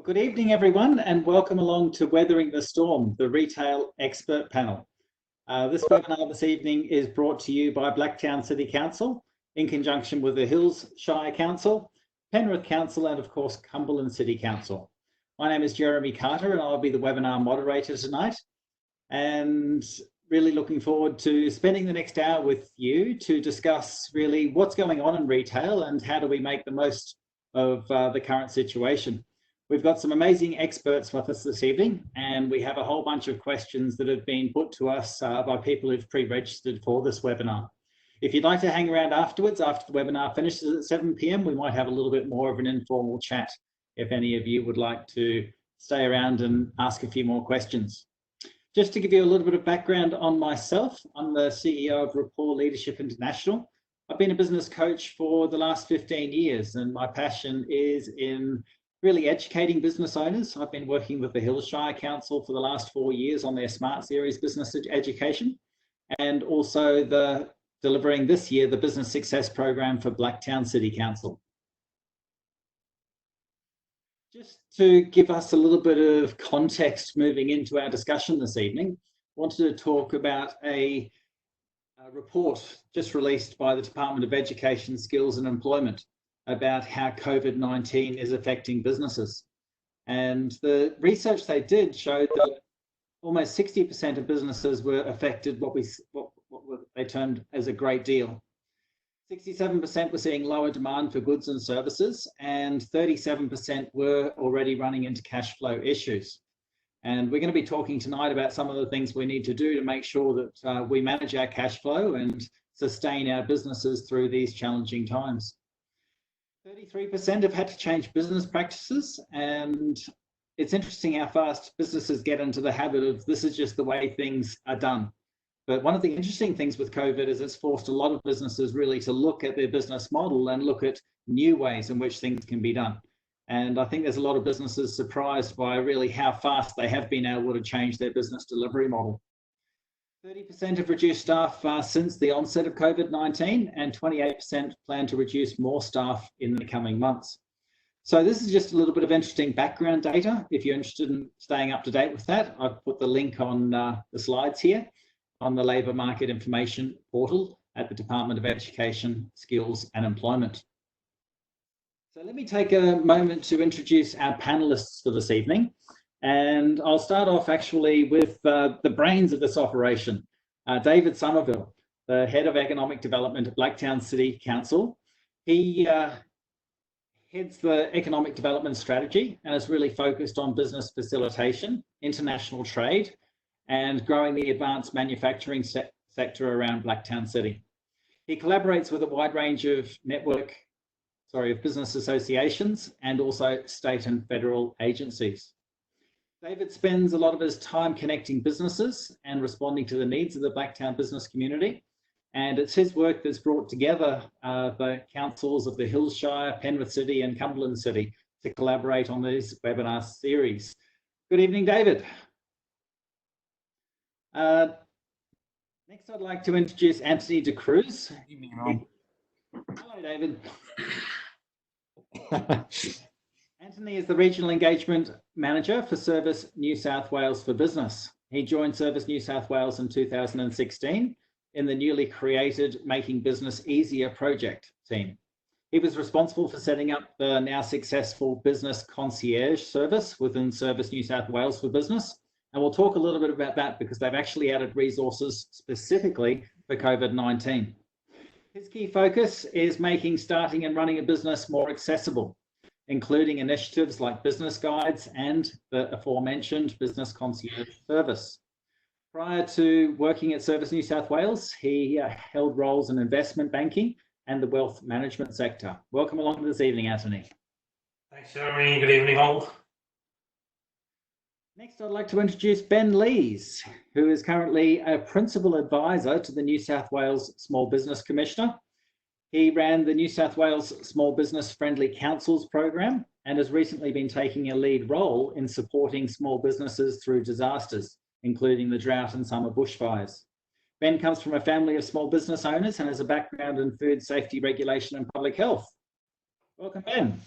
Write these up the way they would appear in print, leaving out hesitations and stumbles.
Good evening, everyone, and welcome along to Weathering the Storm, the Retail Expert Panel. This webinar this evening is brought to you by Blacktown City Council in conjunction with the Hills Shire Council, Penrith Council, and of course, Cumberland City Council. My name is Jeremy Carter, and I'll be the webinar moderator tonight. And really looking forward to spending the next hour with you to discuss really what's going on in retail and how do we make the most of the current situation. We've got some amazing experts with us this evening, and we have a whole bunch of questions that have been put to us by people who've pre-registered for this webinar. If you'd like to hang around afterwards, after the webinar finishes at 7 p.m, we might have a little bit more of an informal chat if any of you would like to stay around and ask a few more questions. Just to give you a little bit of background on myself, I'm the CEO of Rapport Leadership International. I've been a business coach for the last 15 years, and my passion is in really educating business owners. I've been working with the Hills Shire Council for the last 4 years on their Smart Series business education, and also delivering this year the Business Success Program for Blacktown City Council. Just to give us a little bit of context moving into our discussion this evening, I wanted to talk about a report just released by the Department of Education, Skills and Employment about how COVID-19 is affecting businesses. And the research they did showed that almost 60% of businesses were affected what they termed as a great deal. 67% were seeing lower demand for goods and services, and 37% were already running into cash flow issues. And we're going to be talking tonight about some of the things we need to do to make sure that we manage our cash flow and sustain our businesses through these challenging times. 33% have had to change business practices, and it's interesting how fast businesses get into the habit of this is just the way things are done. But one of the interesting things with COVID is it's forced a lot of businesses really to look at their business model and look at new ways in which things can be done. And I think there's a lot of businesses surprised by really how fast they have been able to change their business delivery model. 30% have reduced staff since the onset of COVID-19, and 28% plan to reduce more staff in the coming months. So this is just a little bit of interesting background data. If you're interested in staying up to date with that, I've put the link on the slides here on the Labour Market Information portal at the Department of Education, Skills and Employment. So let me take a moment to introduce our panelists for this evening. And I'll start off actually with the brains of this operation, David Somerville, the Head of Economic Development at Blacktown City Council. He heads the Economic Development Strategy and is really focused on business facilitation, international trade, and growing the advanced manufacturing sector around Blacktown City. He collaborates with a wide range of of business associations and also state and federal agencies. David spends a lot of his time connecting businesses and responding to the needs of the Blacktown business community. And it's his work that's brought together the councils of the Hills Shire, Penrith City and Cumberland City to collaborate on this webinar series. Good evening, David. Next, I'd like to introduce Anthony De Cruz. Good evening, Ron. Hello, David. Anthony is the Regional Engagement Manager for Service New South Wales for Business. He joined Service New South Wales in 2016 in the newly created Making Business Easier project team. He was responsible for setting up the now successful Business Concierge service within Service New South Wales for Business. And we'll talk a little bit about that because they've actually added resources specifically for COVID-19. His key focus is making starting and running a business more accessible, including initiatives like business guides and the aforementioned Business Concierge service. Prior to working at Service New South Wales, he held roles in investment banking and the wealth management sector. Welcome along this evening, Anthony. Thanks, Jeremy. Good evening, all. Next, I'd like to introduce Ben Lees, who is currently a Principal Advisor to the New South Wales Small Business Commissioner. He ran the New South Wales Small Business Friendly Councils program and has recently been taking a lead role in supporting small businesses through disasters, including the drought and summer bushfires. Ben comes from a family of small business owners and has a background in food safety regulation and public health. Welcome, Ben.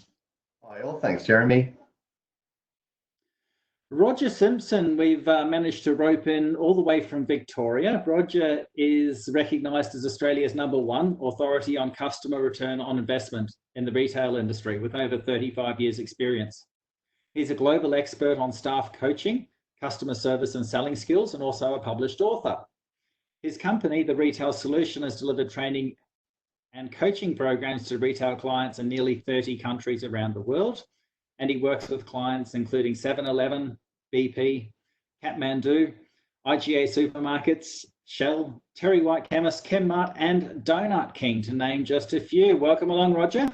Hi all, thanks Jeremy. Roger Simpson, we've managed to rope in all the way from Victoria. Roger is recognised as Australia's #1 authority on customer return on investment in the retail industry with over 35 years experience. He's a global expert on staff coaching, customer service and selling skills, and also a published author. His company, The Retail Solution, has delivered training and coaching programs to retail clients in nearly 30 countries around the world. And he works with clients including 7-Eleven, BP, Kathmandu, IGA Supermarkets, Shell, Terry White Chemist, Chemmart, and Donut King, to name just a few. Welcome along, Roger.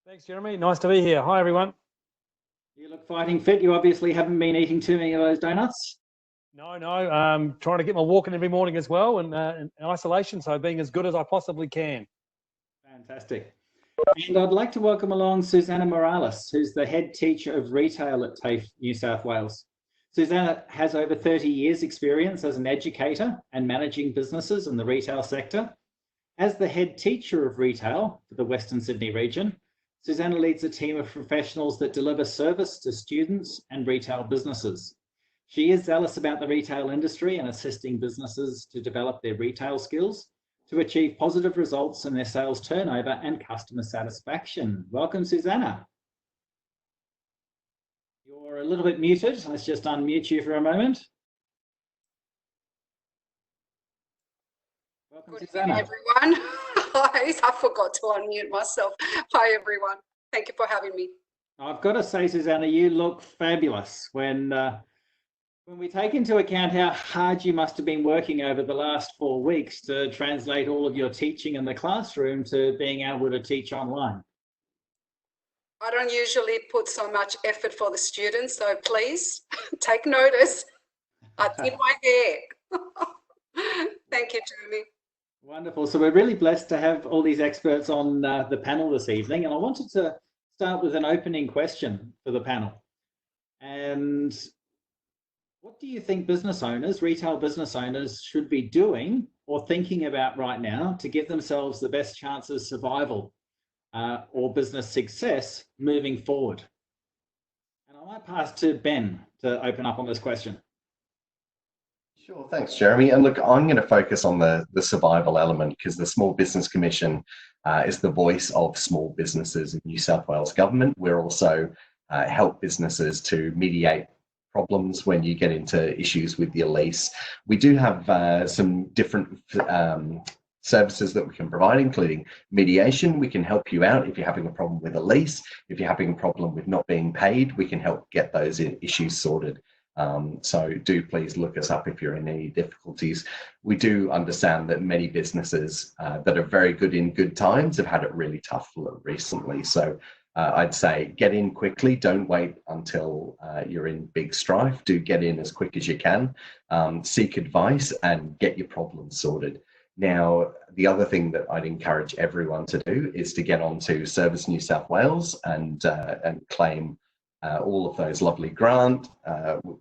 Thanks, Jeremy. Nice to be here. Hi, everyone. You look fighting fit. You obviously haven't been eating too many of those donuts. No. Trying to get my walk in every morning as well, and in isolation, so being as good as I possibly can. Fantastic. And I'd like to welcome along Susanna Morales, who's the head teacher of retail at TAFE New South Wales. Susanna has over 30 years experience as an educator and managing businesses in the retail sector. As the head teacher of retail for the Western Sydney region, Susanna leads a team of professionals that deliver service to students and retail businesses. She is zealous about the retail industry and assisting businesses to develop their retail skills to achieve positive results in their sales turnover and customer satisfaction. Welcome, Susanna. You're a little bit muted. Let's just unmute you for a moment. Welcome, Good Susanna. evening, everyone. Hi, I forgot to unmute myself. Hi, everyone. Thank you for having me. I've got to say, Susanna, you look fabulous when we take into account how hard you must have been working over the last 4 weeks to translate all of your teaching in the classroom to being able to teach online. I don't usually put so much effort for the students, so please take notice. I did my hair. Thank you, Jeremy. Wonderful. So we're really blessed to have all these experts on the panel this evening. And I wanted to start with an opening question for the panel. And what do you think business owners, retail business owners, should be doing or thinking about right now to give themselves the best chance of survival or business success moving forward? And I might pass to Ben to open up on this question. Sure, thanks, Jeremy. And look, I'm going to focus on the survival element because the Small Business Commission is the voice of small businesses in New South Wales government. We're also help businesses to mediate problems when you get into issues with your lease. We do have some different services that we can provide, including mediation. We can help you out if you're having a problem with a lease. If you're having a problem with not being paid, we can help get those issues sorted. So do please look us up if you're in any difficulties. We do understand that many businesses that are very good in good times have had it really tough recently. So I'd say get in quickly. Don't wait until you're in big strife. Do get in as quick as you can. Seek advice and get your problems sorted. Now, the other thing that I'd encourage everyone to do is to get onto Service New South Wales and claim all of those lovely grant,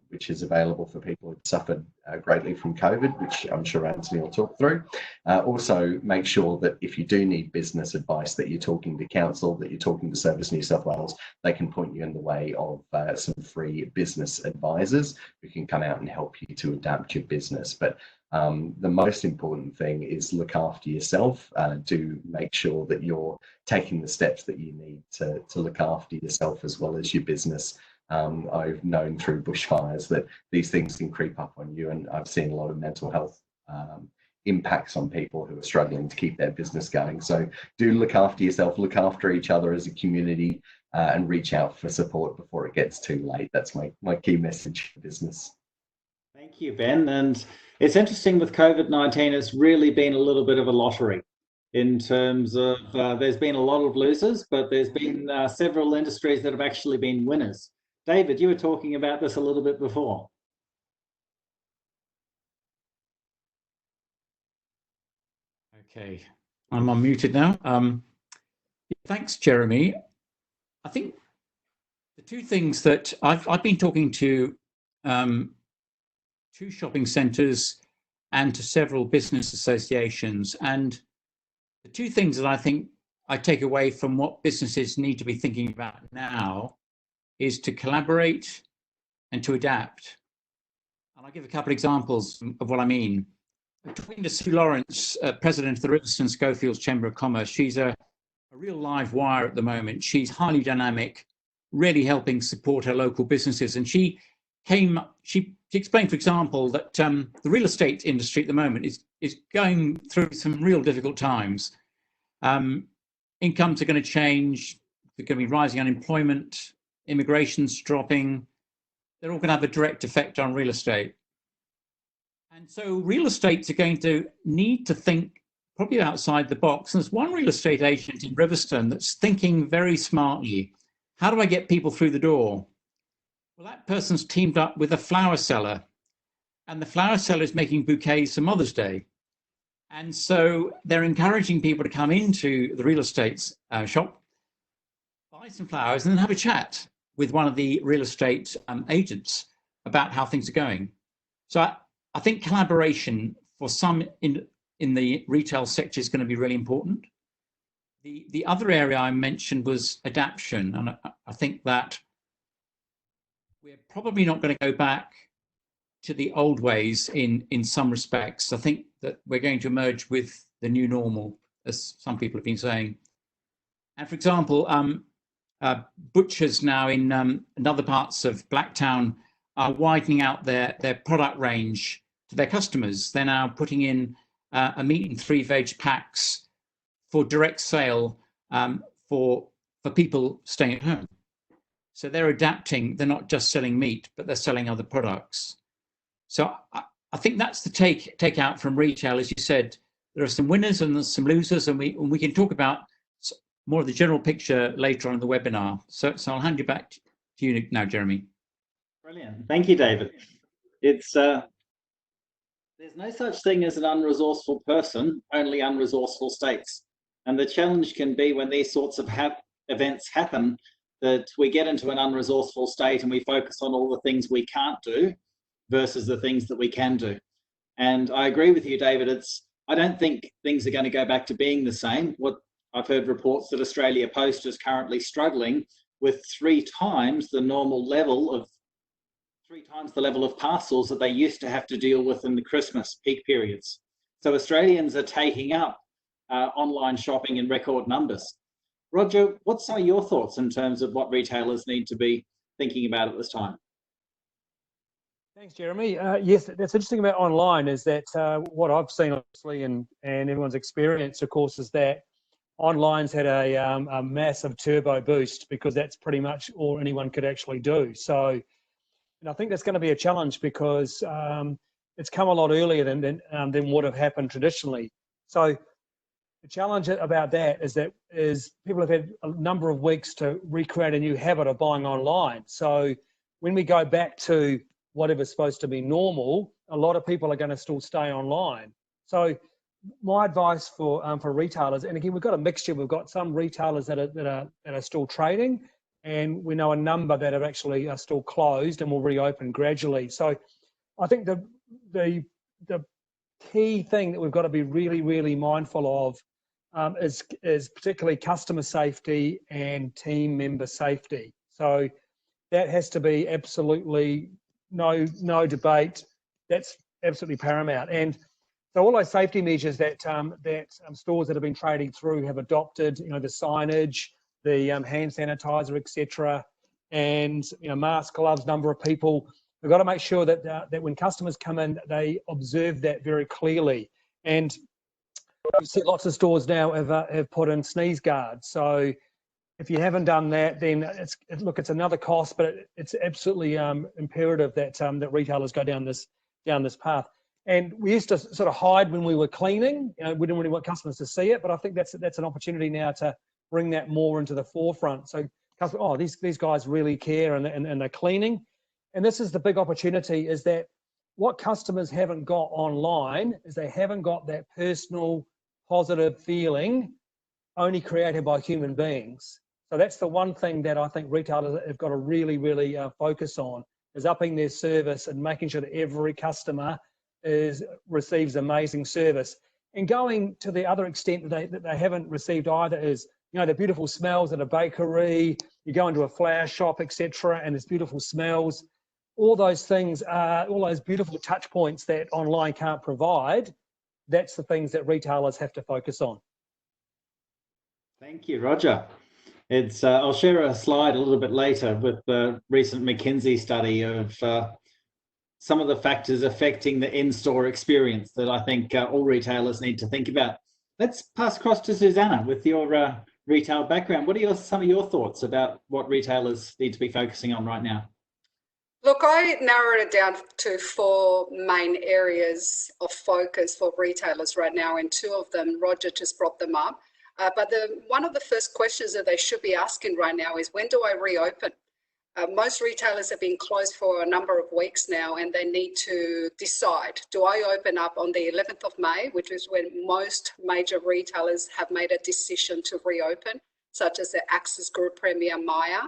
which is available for people who've suffered greatly from COVID, which I'm sure Anthony will talk through. Also, make sure that if you do need business advice, that you're talking to council, that you're talking to Service New South Wales. They can point you in the way of some free business advisors who can come out and help you to adapt your business. But the most important thing is look after yourself. Do make sure that you're taking the steps that you need to look after yourself as well as your business. I've known through bushfires that these things can creep up on you, and I've seen a lot of mental health impacts on people who are struggling to keep their business going. So do look after yourself, look after each other as a community, and reach out for support before it gets too late. That's my key message for business. Thank you, Ben. And it's interesting with COVID-19, it's really been a little bit of a lottery in terms of there's been a lot of losers, but there's been several industries that have actually been winners. David, you were talking about this a little bit before. Okay, I'm unmuted now. Thanks, Jeremy. I think the two things that I've been talking to two shopping centres and to several business associations, and the two things that I think I take away from what businesses need to be thinking about now is to collaborate and to adapt. And I'll give a couple of examples of what I mean. Talking to Sue Lawrence, president of the Riverstone Schofields Chamber of Commerce, she's a real live wire at the moment. She's highly dynamic, really helping support her local businesses. And she explained, for example, that the real estate industry at the moment is going through some real difficult times. Incomes are going to change. There's going to be rising unemployment, immigration's dropping. They're all going to have a direct effect on real estate. And so real estates are going to need to think probably outside the box. And there's one real estate agent in Riverstone that's thinking very smartly. How do I get people through the door? Well, that person's teamed up with a flower seller, and the flower seller is making bouquets for Mother's Day. And so they're encouraging people to come into the real estate shop, buy some flowers, and then have a chat with one of the real estate agents about how things are going. So I think collaboration for some in the retail sector is going to be really important. The other area I mentioned was adaptation, and I think that we're probably not going to go back to the old ways in some respects. I think that we're going to emerge with the new normal, as some people have been saying. And for example, butchers now in other parts of Blacktown are widening out their product range to their customers. They're now putting in a meat and 3 veg packs for direct sale for people staying at home. So they're adapting. They're not just selling meat, but they're selling other products. So I think that's the take out from retail. As you said, there are some winners and there's some losers, and we can talk about more of the general picture later on in the webinar. So I'll hand you back to you now, Jeremy. Brilliant. Thank you, David. It's there's no such thing as an unresourceful person, only unresourceful states. And the challenge can be when these sorts of events happen, that we get into an unresourceful state and we focus on all the things we can't do versus the things that we can do. And I agree with you, David. I don't think things are going to go back to being the same. What I've heard reports that Australia Post is currently struggling with 3 times the normal level of 3 times the level of parcels that they used to have to deal with in the Christmas peak periods. So Australians are taking up online shopping in record numbers. Roger, what's some of your thoughts in terms of what retailers need to be thinking about at this time? Thanks, Jeremy. Yes, that's interesting about online is that what I've seen, obviously, and everyone's experience, of course, is that online's had a massive turbo boost because that's pretty much all anyone could actually do. So, and I think that's going to be a challenge because it's come a lot earlier than would have happened traditionally. So the challenge about that is people have had a number of weeks to recreate a new habit of buying online. So when we go back to whatever's supposed to be normal, a lot of people are going to still stay online. So my advice for retailers, and again, we've got a mixture. We've got some retailers that are still trading, and we know a number that are actually still closed and will reopen gradually. So I think the key thing that we've got to be really, really mindful of is particularly customer safety and team member safety. So that has to be absolutely no debate. That's absolutely paramount. And so all those safety measures that stores that have been trading through have adopted, the signage, the hand sanitizer, etc., and mask, gloves, number of people. We've got to make sure that when customers come in, they observe that very clearly. And you see lots of stores now have put in sneeze guards. So if you haven't done that, then it's another cost, but it's absolutely imperative that retailers go down this path. And we used to sort of hide when we were cleaning. We didn't really want customers to see it, but I think that's an opportunity now to bring that more into the forefront. So customers, these guys really care and they're cleaning. And this is the big opportunity, is that what customers haven't got online is they haven't got that personal positive feeling only created by human beings. So that's the one thing that I think retailers have got to really, really focus on, is upping their service and making sure that every customer receives amazing service. And going to the other extent that they haven't received either is, the beautiful smells at a bakery, you go into a flower shop, etc., and there's beautiful smells. all those things, all those beautiful touch points that online can't provide, that's the things that retailers have to focus on. Thank you, Roger. It's I'll share a slide a little bit later with the recent McKinsey study of some of the factors affecting the in-store experience that I think all retailers need to think about. Let's pass across to Susanna with your retail background. What are some of your thoughts about what retailers need to be focusing on right now? Look, I narrowed it down to 4 main areas of focus for retailers right now, and 2 of them, Roger just brought them up. But one of the first questions that they should be asking right now is, when do I reopen? Most retailers have been closed for a number of weeks now, and they need to decide, do I open up on the 11th of May, which is when most major retailers have made a decision to reopen, such as the Access Group, Premier, Myer.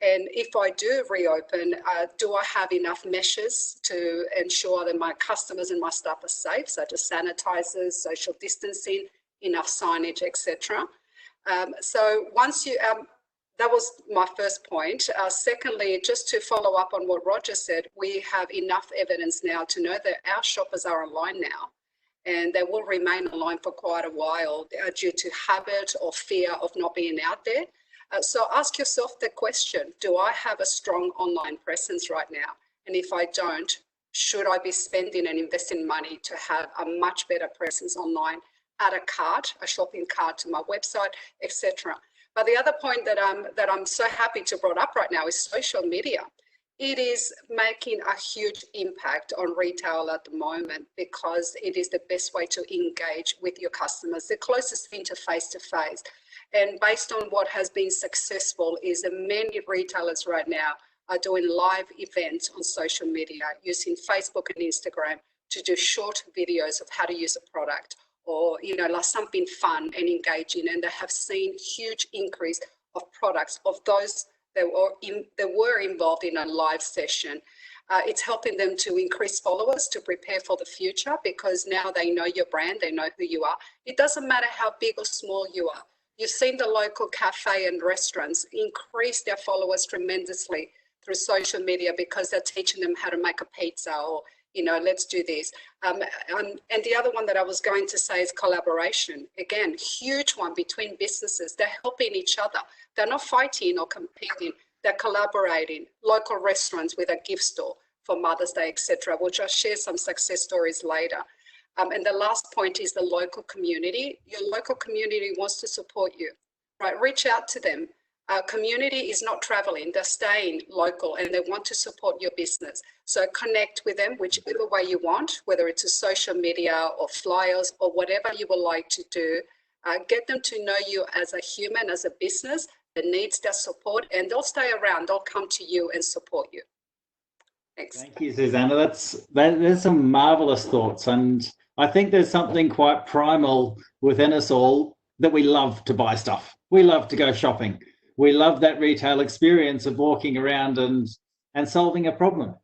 And if I do reopen, do I have enough measures to ensure that my customers and my staff are safe, such as sanitizers, social distancing, enough signage, etc. So once you, that was my first point. Secondly, just to follow up on what Roger said, we have enough evidence now to know that our shoppers are online now, and they will remain online for quite a while due to habit or fear of not being out there. So ask yourself the question, do I have a strong online presence right now? And if I don't, should I be spending and investing money to have a much better presence online, add a cart, a shopping cart to my website, etc. But the other point that I'm so happy to bring up right now is social media. It is making a huge impact on retail at the moment because it is the best way to engage with your customers, the closest thing to face-to-face. And based on what has been successful is that many retailers right now are doing live events on social media using Facebook and Instagram to do short videos of how to use a product, or like something fun and engaging, and they have seen huge increase of products of those that were involved in a live session. It's helping them to increase followers to prepare for the future because now they know your brand, they know who you are. It doesn't matter how big or small you are. You've seen the local cafe and restaurants increase their followers tremendously through social media because they're teaching them how to make a pizza, or let's do this. And the other one that I was going to say is collaboration. Again, huge one between businesses. They're helping each other. They're not fighting or competing. They're collaborating. Local restaurants with a gift store for Mother's Day, etc. We'll just share some success stories later. And the last point is the local community. Your local community wants to support you, right? Reach out to them. Community is not traveling, they're staying local and they want to support your business. So connect with them whichever way you want, whether it's a social media or flyers or whatever you would like to do. Get them to know you as a human, as a business that needs their support, and they'll stay around, they'll come to you and support you. Thanks. Thank you, Susanna. There's some marvellous thoughts, and I think there's something quite primal within us all that we love to buy stuff. We love to go shopping. We love that retail experience of walking around and solving a problem.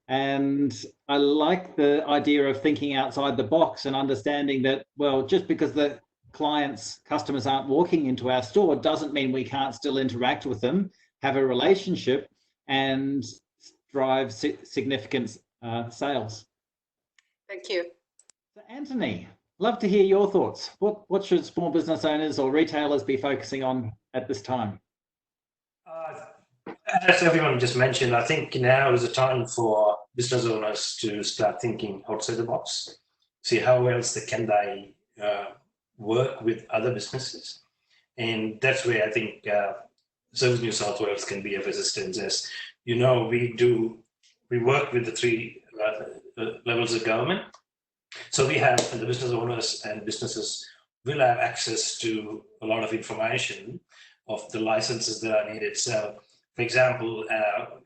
And I like the idea of thinking outside the box and understanding that, well, just because the customers aren't walking into our store doesn't mean we can't still interact with them, have a relationship, and drive significant sales. Thank you. So Anthony, love to hear your thoughts. What should small business owners or retailers be focusing on at this time? As everyone just mentioned, I think now is the time for business owners to start thinking outside the box, see how else can they work with other businesses. And that's where I think Service New South Wales can be of assistance. As you know, we work with the 3 levels of government. So we have, and the business owners and businesses will have access to a lot of information of the licenses that are needed. So, for example,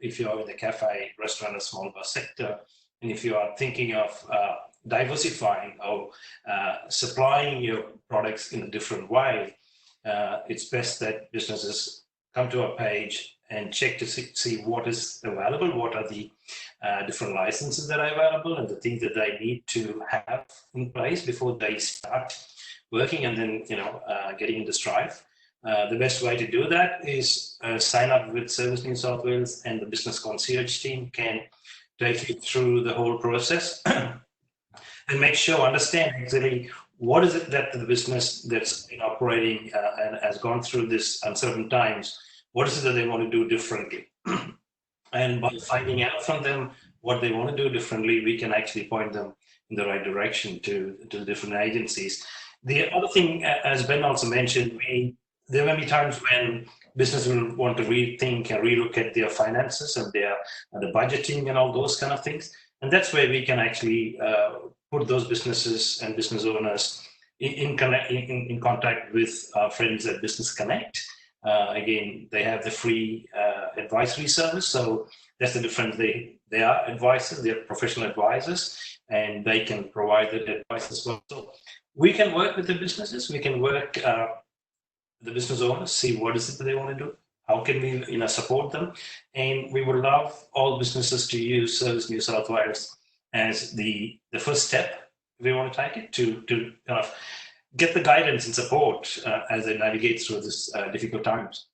if you're in the cafe, restaurant, or small bar sector, and if you are thinking of diversifying or supplying your products in a different way, it's best that businesses come to our page and check to see what is available, what are the different licenses that are available, and the things that they need to have in place before they start working and then getting into strife. The best way to do that is sign up with Service New South Wales, and the business concierge team can take you through the whole process and make sure, understand actually what is it that the business that's been operating and has gone through this uncertain times, what is it that they want to do differently? And by finding out from them what they want to do differently, we can actually point them in the right direction to the different agencies. The other thing, as Ben also mentioned, there may be times when business will want to rethink and relook at their finances and the budgeting and all those kind of things. And that's where we can actually put those businesses and business owners in contact with our friends at Business Connect. Again, they have the free advisory service. So that's the difference. They are advisors, they're professional advisors, and they can provide that advice as well. So we can work with the businesses, we can work the business owners, see what is it that they want to do, how can we support them, and we would love all businesses to use Service New South Wales as the first step if they want to take it to kind of get the guidance and support as they navigate through this difficult times.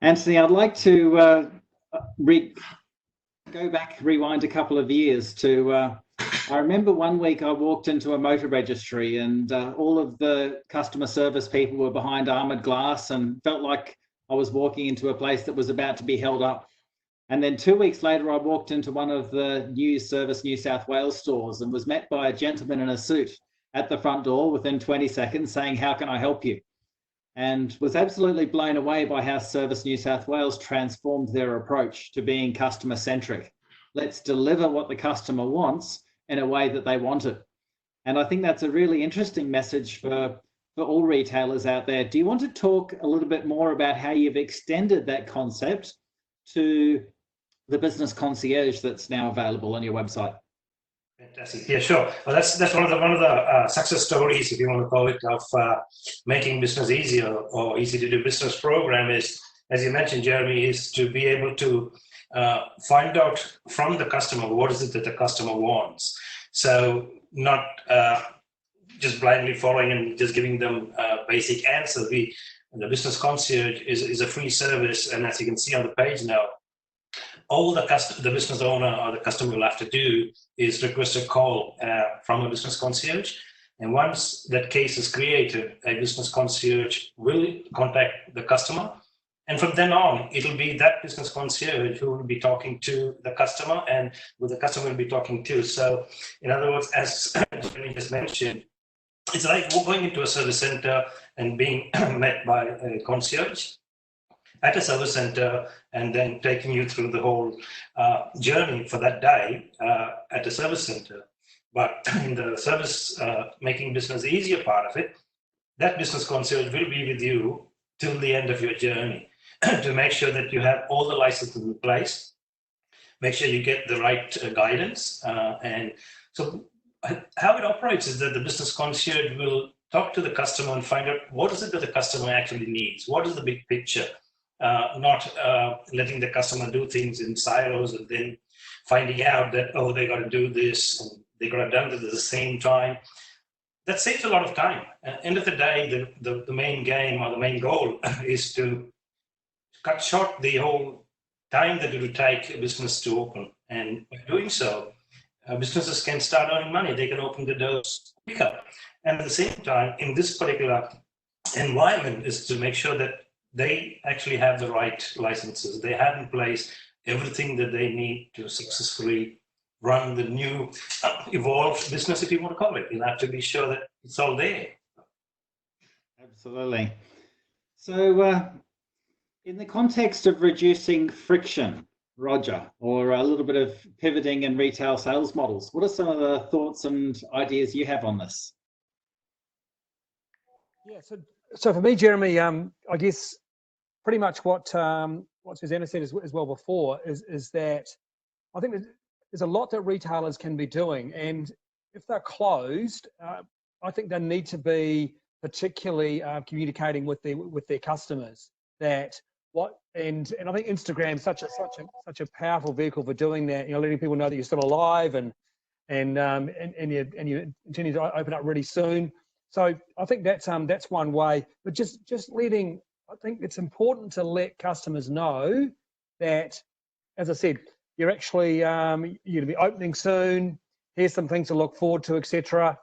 Anthony, I'd like to rewind a couple of years to I remember one week I walked into a motor registry and all of the customer service people were behind armoured glass and felt like I was walking into a place that was about to be held up. And then 2 weeks later, I walked into one of the new Service New South Wales stores and was met by a gentleman in a suit at the front door within 20 seconds saying, "How can I help you?" And was absolutely blown away by how Service New South Wales transformed their approach to being customer centric. Let's deliver what the customer wants in a way that they want it. And I think that's a really interesting message for all retailers out there. Do you want to talk a little bit more about how you've extended that concept to the business concierge that's now available on your website? Fantastic. Yeah, sure. Well, that's one of the success stories, if you want to call it, of making business easier or easy to do business program is, as you mentioned, Jeremy, is to be able to find out from the customer what is it that the customer wants. So not just blindly following and just giving them a basic answer. The business concierge is a free service, and as you can see on the page now, all the business owner or the customer will have to do is request a call from a business concierge. And once that case is created, a business concierge will contact the customer. And from then on, it'll be that business concierge who will be talking to the customer and who the customer will be talking to. So in other words, as Jeremy just mentioned, it's like going into a service center and being met by a concierge at a service center and then taking you through the whole journey for that day at a service center. But in the service making business easier part of it, that business concierge will be with you till the end of your journey to make sure that you have all the licenses in place, make sure you get the right guidance. And so how it operates is that the business concierge will talk to the customer and find out what is it that the customer actually needs, what is the big picture, not letting the customer do things in silos and then finding out that, oh, they got to do this and they got to done it at the same time. That saves a lot of time. At the end of the day, the main game or the main goal is to cut short the whole time that it will take a business to open. And by doing so, businesses can start earning money. They can open the doors quicker. And at the same time, in this particular environment, is to make sure that they actually have the right licenses. They have in place everything that they need to successfully run the new evolved business, if you want to call it. You have to be sure that it's all there. Absolutely. So in the context of reducing friction, Roger, or a little bit of pivoting in retail sales models, what are some of the thoughts and ideas you have on this? Yeah, so for me, Jeremy, I guess pretty much what Susanna said as well before is that I think there's a lot that retailers can be doing, and if they're closed, I think they need to be particularly communicating with their customers that and I think Instagram's such a powerful vehicle for doing that. Letting people know that you're still alive and you intend to open up really soon. So I think that's one way. But just letting, I think it's important to let customers know that, as I said, you're actually you're going to be opening soon. Here's some things to look forward to, etc.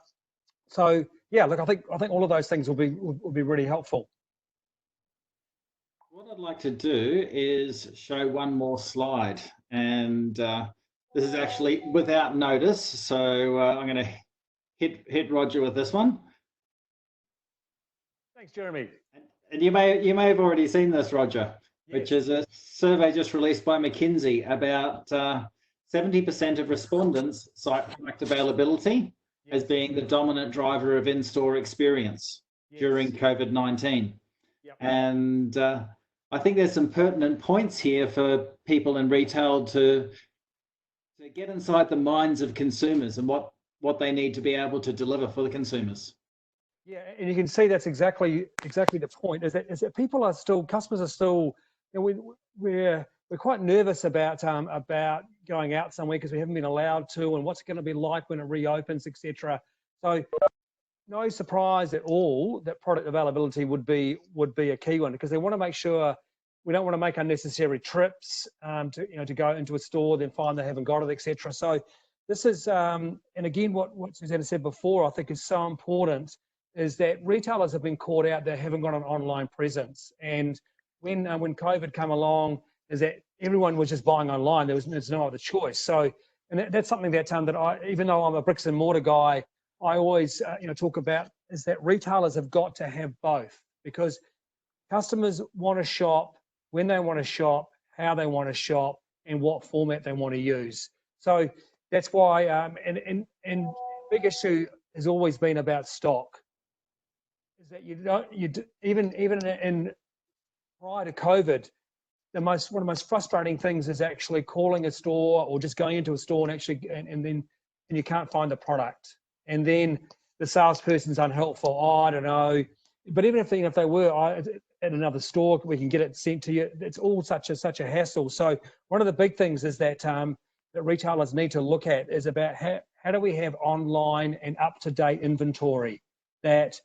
So yeah, look, I think all of those things will be really helpful. What I'd like to do is show one more slide, and this is actually without notice. So I'm going to hit Roger with this one. Thanks, Jeremy. And you may have already seen this, Roger, yes, which is a survey just released by McKinsey about 70% of respondents cite product availability as being the dominant driver of in-store experience during COVID-19. Yep. And I think there's some pertinent points here for people in retail to get inside the minds of consumers and what they need to be able to deliver for the consumers. Yeah, and you can see that's exactly the point. Is that customers are still, you know, we're quite nervous about going out somewhere because we haven't been allowed to, and what's it going to be like when it reopens, etc. So no surprise at all that product availability would be a key one, because they want to make sure we don't want to make unnecessary trips to go into a store, then find they haven't got it, etc. So this is and again what Susanna said before, I think is so important, is that retailers have been caught out that haven't got an online presence. And when COVID came along, is that everyone was just buying online. There's no other choice. So, and that's something that I, even though I'm a bricks and mortar guy, I always talk about, is that retailers have got to have both, because customers want to shop when they want to shop, how they want to shop, and what format they want to use. So that's why, and big issue has always been about stock. Is that even in prior to COVID, one of the most frustrating things is actually calling a store or just going into a store and you can't find the product, and then the salesperson's unhelpful. Oh, I don't know. But even if they were at another store, we can get it sent to you. It's all such a hassle. So one of the big things is that that retailers need to look at is about how do we have online and up-to-date inventory that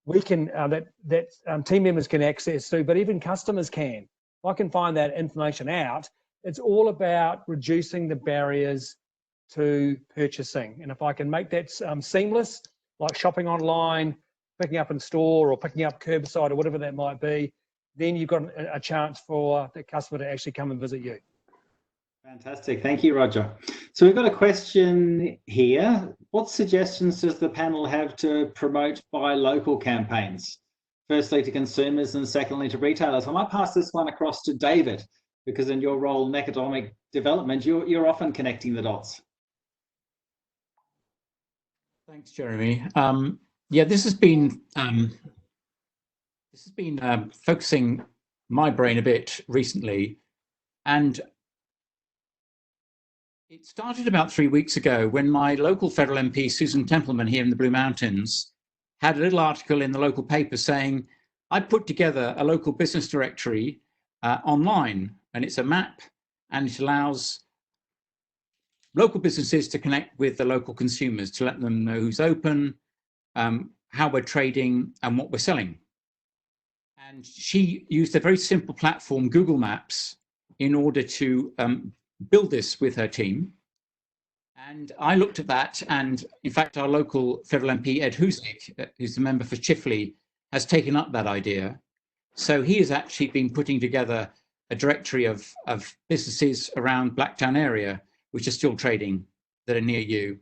we can that team members can access to, but even customers can. If I can find that information out, it's all about reducing the barriers to purchasing. And if I can make that seamless, like shopping online, picking up in store, or picking up curbside, or whatever that might be, then you've got a chance for the customer to actually come and visit you. Fantastic. Thank you, Roger. So we've got a question here. What suggestions does the panel have to promote buy local campaigns? Firstly to consumers, and secondly to retailers. I might pass this one across to David, because in your role in economic development, you're often connecting the dots. Thanks, Jeremy. Yeah, this has been focusing my brain a bit recently, and it started about 3 weeks ago when my local federal MP, Susan Templeman, here in the Blue Mountains, had a little article in the local paper saying, I put together a local business directory online, and it's a map, and it allows local businesses to connect with the local consumers, to let them know who's open, how we're trading, and what we're selling. And she used a very simple platform, Google Maps, in order to build this with her team. And I looked at that, and in fact, our local federal MP, Ed Husnick, who's the member for Chifley, has taken up that idea. So he has actually been putting together a directory of businesses around Blacktown area, which are still trading, that are near you.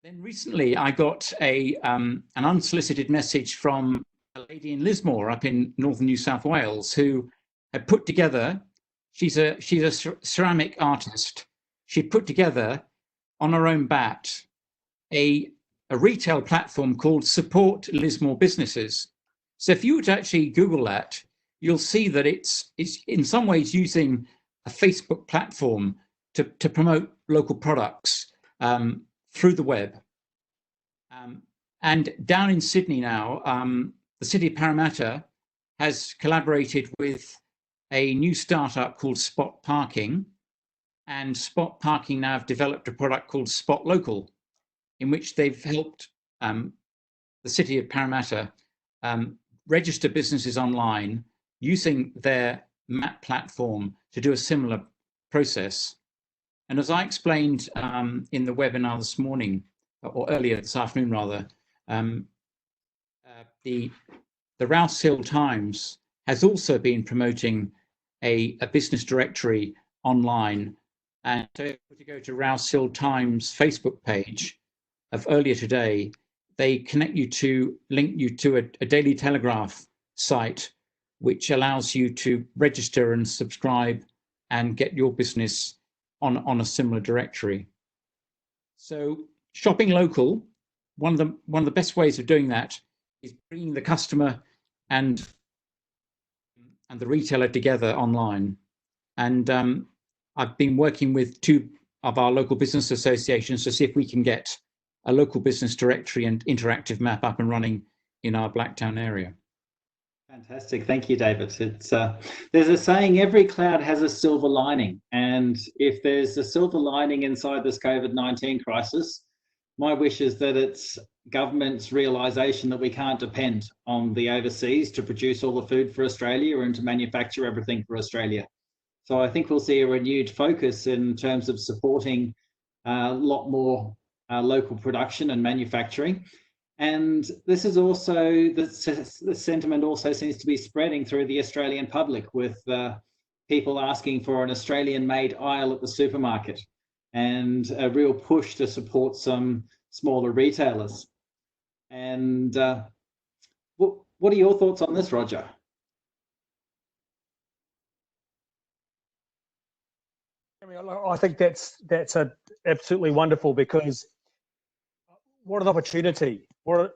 Then recently I got an unsolicited message from a lady in Lismore up in northern New South Wales who had put together, she's a ceramic artist, she put together on her own bat a retail platform called Support Lismore Businesses. So if you were to actually Google that, you'll see that it's in some ways using a Facebook platform to promote local products through the web. And down in Sydney now, the City of Parramatta has collaborated with a new startup called Spot Parking, and Spot Parking now have developed a product called Spot Local, in which they've helped the City of Parramatta register businesses online using their map platform to do a similar process. And as I explained in the webinar this morning, or earlier this afternoon rather, the Rouse Hill Times has also been promoting a business directory online. And so if you go to Rouse Hill Times Facebook page of earlier today, they link you to a Daily Telegraph site, which allows you to register and subscribe and get your business on a similar directory. So shopping local, one of the best ways of doing that is bringing the customer and the retailer together online. And I've been working with 2 of our local business associations to see if we can get a local business directory and interactive map up and running in our Blacktown area. Fantastic. Thank you, David. It's there's a saying, every cloud has a silver lining. And if there's a silver lining inside this COVID-19 crisis, my wish is that it's government's realisation that we can't depend on the overseas to produce all the food for Australia and to manufacture everything for Australia. So I think we'll see a renewed focus in terms of supporting a lot more local production and manufacturing. And this is also, the sentiment also seems to be spreading through the Australian public, with people asking for an Australian-made aisle at the supermarket and a real push to support some smaller retailers. And what are your thoughts on this, Roger? I think that's absolutely wonderful, because what an opportunity for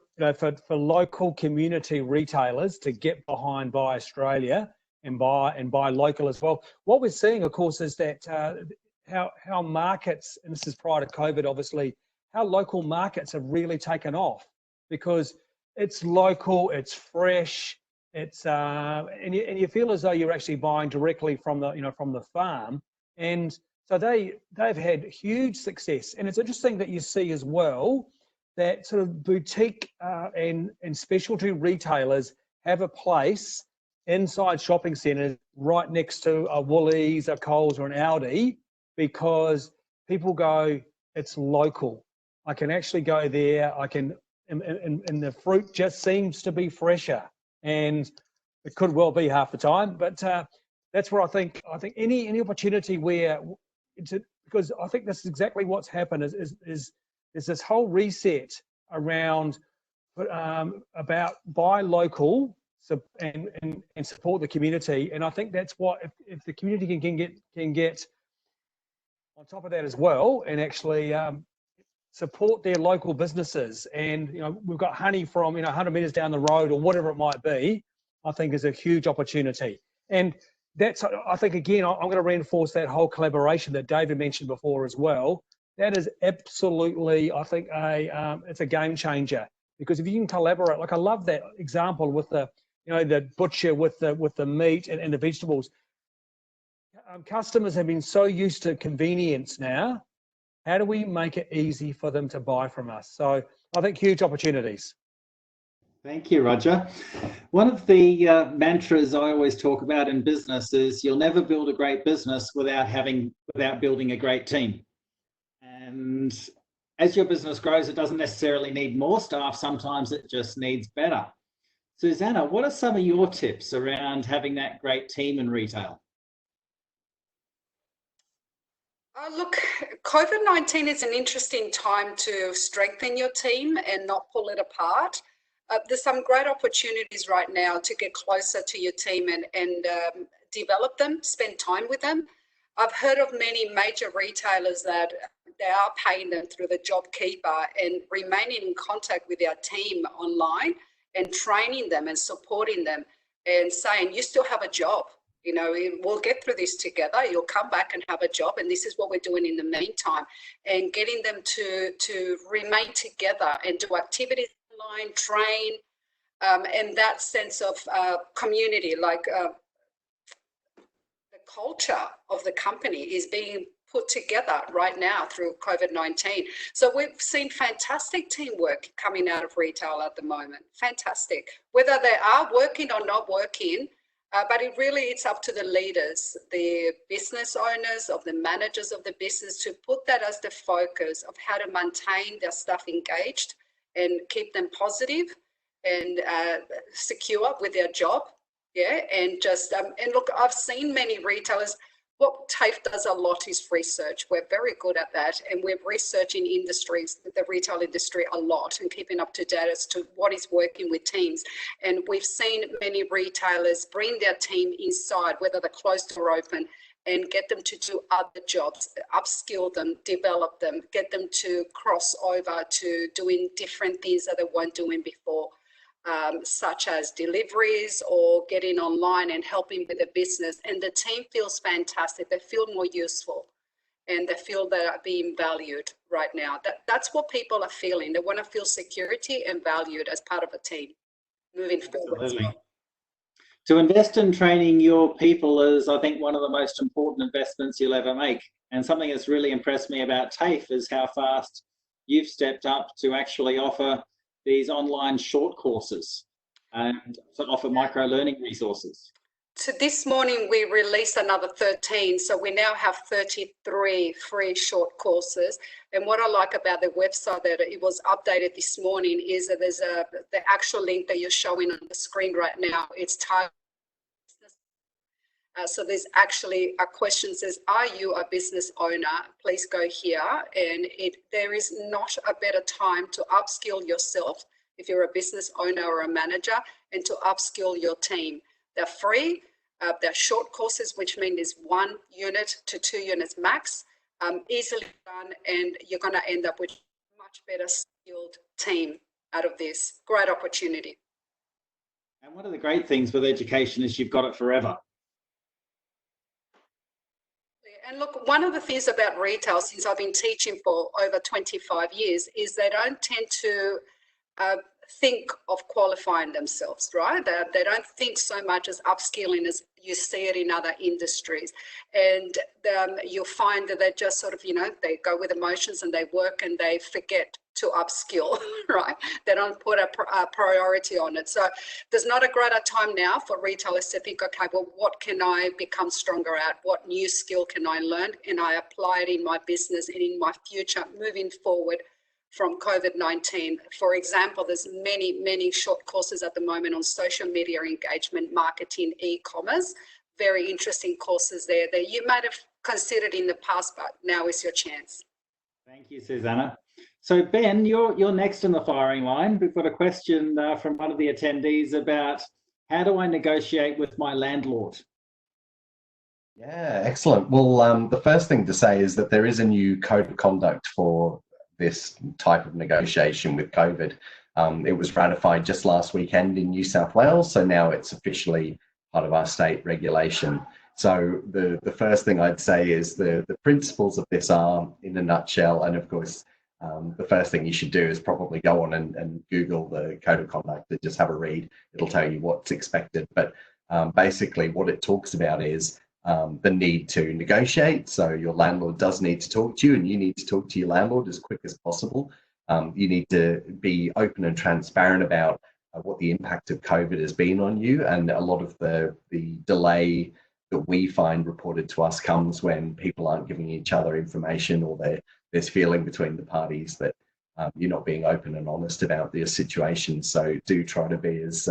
local community retailers to get behind Buy Australia and buy local as well. What we're seeing, of course, is that how markets, and this is prior to COVID, obviously, how local markets have really taken off, because it's local, it's fresh, it's and you feel as though you're actually buying directly from the farm. And so they've had huge success. And it's interesting that you see as well that sort of boutique and specialty retailers have a place inside shopping centres right next to a Woolies, a Coles or an Aldi, because people go, it's local. I can actually go there, I can, and the fruit just seems to be fresher, and it could well be half the time, but that's where I think any opportunity where, because I think this is exactly what's happened is this whole reset around about buy local and support the community. And I think that's what, if the community can get on top of that as well, and actually support their local businesses. And we've got honey from 100 metres down the road or whatever it might be, I think is a huge opportunity. And that's, I think, again, I'm going to reinforce that whole collaboration that David mentioned before as well. That is absolutely, I think, it's a game changer, because if you can collaborate, like I love that example with the butcher with the meat and the vegetables. Customers have been so used to convenience now. How do we make it easy for them to buy from us? So I think huge opportunities. Thank you, Roger. One of the mantras I always talk about in business is you'll never build a great business without building a great team. And as your business grows, it doesn't necessarily need more staff. Sometimes it just needs better. Susanna, what are some of your tips around having that great team in retail? Look, COVID-19 is an interesting time to strengthen your team and not pull it apart. There's some great opportunities right now to get closer to your team and develop them, spend time with them. I've heard of many major retailers that they are paying them through the JobKeeper and remaining in contact with their team online and training them and supporting them and saying, you still have a job. We'll get through this together. You'll come back and have a job, and this is what we're doing in the meantime. And getting them to remain together and do activities online, train, and that sense of community, like the culture of the company is being put together right now through COVID-19. So we've seen fantastic teamwork coming out of retail at the moment. Fantastic. Whether they are working or not working, but it's up to the leaders, the business owners, of the managers of the business to put that as the focus of how to maintain their staff engaged and keep them positive and secure with their job. Yeah, and just and look, I've seen many retailers. What TAFE does a lot is research. We're very good at that, and we're researching industries, the retail industry, a lot, and keeping up to date as to what is working with teams. And we've seen many retailers bring their team inside, whether they're closed or open, and get them to do other jobs, upskill them, develop them, get them to cross over to doing different things that they weren't doing before. Such as deliveries or getting online and helping with the business. And the team feels fantastic. They feel more useful and they feel they are being valued right now. That's what people are feeling. They want to feel security and valued as part of a team moving forward. Absolutely. To invest in training your people is, I think, one of the most important investments you'll ever make. And something that's really impressed me about TAFE is how fast you've stepped up to actually offer these online short courses and to offer micro learning resources. So this morning we released another 13, so we now have 33 free short courses. And what I like about the website that it was updated this morning is that there's the actual link that you're showing on the screen right now. It's targeted business. So there's actually a question says, are you a business owner? Please go here. And there is not a better time to upskill yourself if you're a business owner or a manager, and to upskill your team. They're free. They're short courses, which means there's 1 unit to 2 units max, easily done, and you're going to end up with a much better skilled team out of this. Great opportunity. And one of the great things with education is you've got it forever. And look, one of the things about retail, since I've been teaching for over 25 years, is they don't tend to think of qualifying themselves, right? They don't think so much as upskilling as you see it in other industries. And you'll find that they just sort of, they go with emotions and they work and they forget to upskill, right? They don't put a priority on it. So there's not a greater time now for retailers to think, okay, well, what can I become stronger at? What new skill can I learn? And I apply it in my business and in my future moving forward from COVID-19. For example, there's many short courses at the moment on social media engagement, marketing, e-commerce. Very interesting courses there that you might have considered in the past, but now is your chance. Thank you, Susanna. So Ben, you're next in the firing line. We've got a question from one of the attendees about how do I negotiate with my landlord? Yeah, excellent. Well, the first thing to say is that there is a new code of conduct for this type of negotiation with COVID. It was ratified just last weekend in New South Wales, so now it's officially part of our state regulation. So the first thing I'd say is the principles of this are, in a nutshell, and of course, the first thing you should do is probably go on and Google the code of conduct and just have a read. It'll tell you what's expected. But basically what it talks about is the need to negotiate. So your landlord does need to talk to you, and you need to talk to your landlord as quick as possible. You need to be open and transparent about what the impact of COVID has been on you. And a lot of the delay that we find reported to us comes when people aren't giving each other information, or there's feeling between the parties that you're not being open and honest about their situation. So do try to be as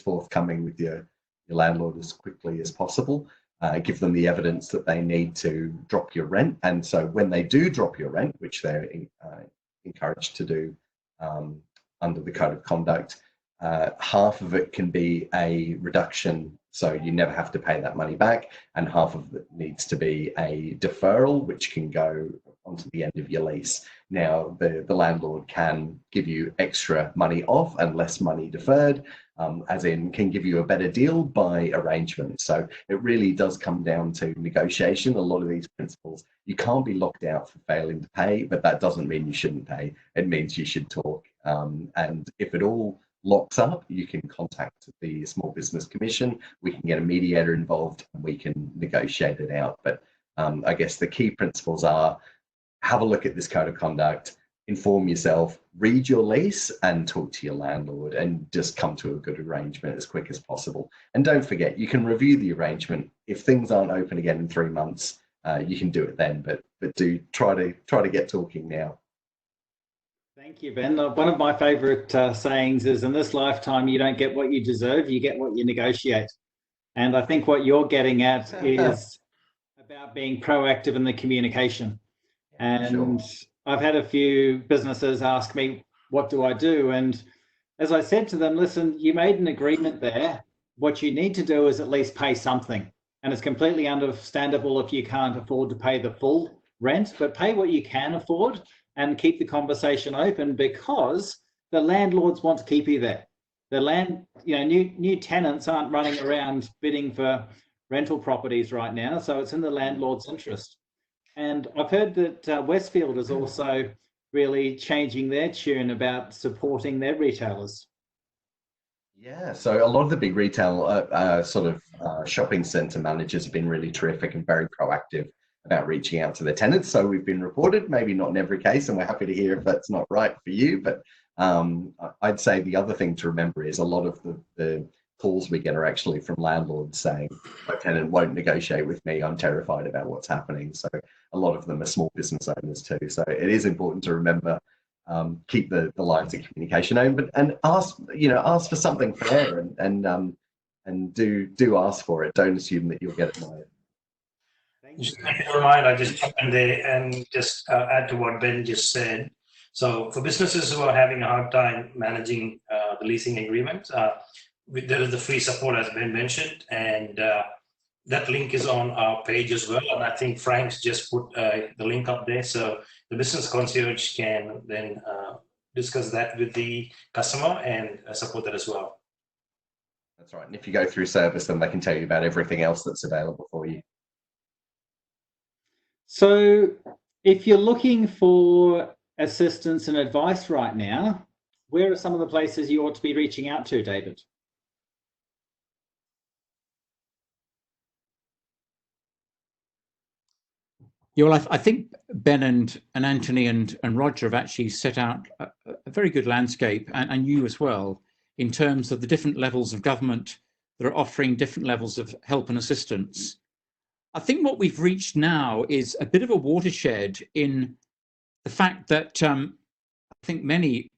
forthcoming with your landlord as quickly as possible. Give them the evidence that they need to drop your rent. And so when they do drop your rent, which they're encouraged to do under the code of conduct, half of it can be a reduction, so you never have to pay that money back, and half of it needs to be a deferral, which can go onto the end of your lease. Now, the landlord can give you extra money off and less money deferred, as in can give you a better deal by arrangement. So it really does come down to negotiation. A lot of these principles, you can't be locked out for failing to pay, but that doesn't mean you shouldn't pay. It means you should talk. And if it all locks up, you can contact the Small Business Commission. We can get a mediator involved and we can negotiate it out. But I guess the key principles are: have a look at this code of conduct, inform yourself, read your lease, and talk to your landlord, and just come to a good arrangement as quick as possible. And don't forget, you can review the arrangement. If things aren't open again in 3 months, you can do it then, but do try to get talking now. Thank you, Ben. One of my favourite sayings is, in this lifetime, you don't get what you deserve, you get what you negotiate. And I think what you're getting at is about being proactive in the communication. And sure. I've had a few businesses ask me, what do I do? And as I said to them, listen, you made an agreement there. What you need to do is at least pay something. And it's completely understandable if you can't afford to pay the full rent, but pay what you can afford and keep the conversation open, because the landlords want to keep you there. The new tenants aren't running around bidding for rental properties right now, so it's in the landlord's interest. And I've heard that Westfield is also really changing their tune about supporting their retailers. Yeah, so a lot of the big retail shopping centre managers have been really terrific and very proactive about reaching out to their tenants. So we've been reported, maybe not in every case, and we're happy to hear if that's not right for you. But I'd say the other thing to remember is a lot of the calls we get are actually from landlords saying, my tenant won't negotiate with me, I'm terrified about what's happening. So a lot of them are small business owners too. So it is important to remember, keep the lines of communication open, and ask for something fair, and do ask for it. Don't assume that you'll get it right. Just a reminder, I just jump in there and just add to what Ben just said. So for businesses who are having a hard time managing the leasing agreement, there is the free support, as Ben mentioned, and that link is on our page as well. And I think Frank's just put the link up there, so the business concierge can then discuss that with the customer and support that as well. That's right. And if you go through service, then they can tell you about everything else that's available for you. So if you're looking for assistance and advice right now, where are some of the places you ought to be reaching out to, David? Yeah, well, I think Ben and Anthony and Roger have actually set out a very good landscape, and you as well, in terms of the different levels of government that are offering different levels of help and assistance. I think what we've reached now is a bit of a watershed in the fact that I think many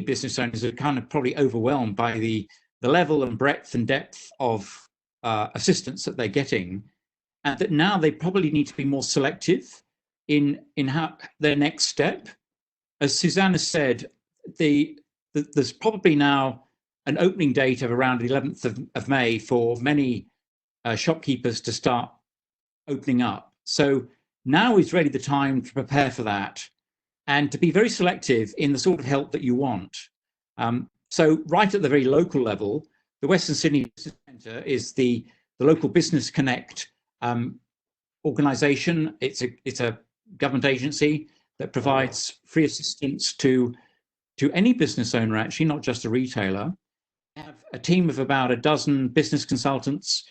business owners are kind of probably overwhelmed by the level and breadth and depth of assistance that they're getting, and that now they probably need to be more selective in how their next step. As Susanna said, there's probably now an opening date of around the 11th of May for many shopkeepers to start opening up. So now is really the time to prepare for that and to be very selective in the sort of help that you want. So right at the very local level, the Western Sydney Business Centre is the local Business Connect organisation. It's a government agency that provides free assistance to any business owner, actually, not just a retailer. We have a team of about a dozen business consultants